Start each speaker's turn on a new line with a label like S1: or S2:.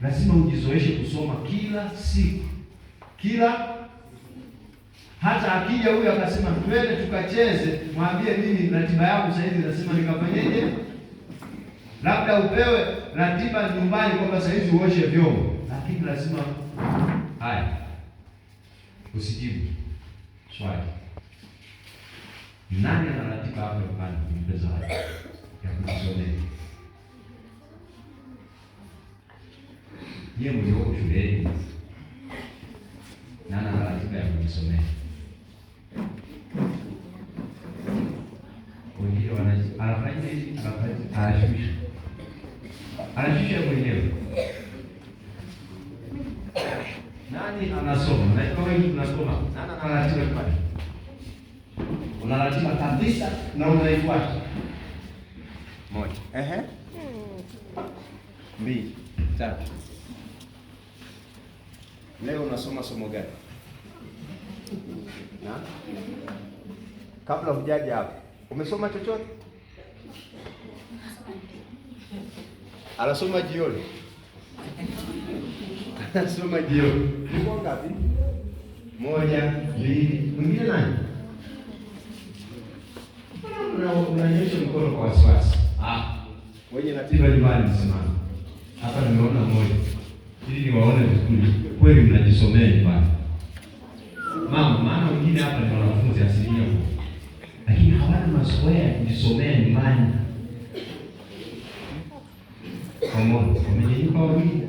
S1: Lazima ujizoeshe kusoma kila siku, hata akija huyu akasema twende tukacheze, mwambie mimi ratiba yangu sasa hivi nasema nikafanyeje. Labda upewe ratiba nyumbani kwamba sasa hivi uoshe vyombo, lakini lazima haya. Usijibu swali, nani ana ratiba hapo nyumbani kumpeza ya kusomea? Yeye mlioko shuleni na ana ratiba ya kujisomea. Wengine anafanya hivi, anashusha mwenyewe. Nani anasoma? Na kwa hiyo tunasoma. Nani ana ratiba pale? Una ratiba kabisa na unaifuata. Moja. Mbili. Tatu. Leo unasoma somo gani? Na kabla hujaja hapa umesoma chochote? Anasoma jioni. Anasoma jioni. Uko ngapi? Moja, mbili. Mwingine nani? Unanyosha mkono kwa wasiwasi. Wenye ratiba nyumbani msimame. Hapa nimeona mmoja. Ili niwaone vizuri. Kweli mnajisomea nyumbani. Mama, maana wengine hapa ni wanafunzi asilimia kubwa. Lakini hawana mazoea ya kujisomea nyumbani. Pamoja, wamenyanyuka wawili.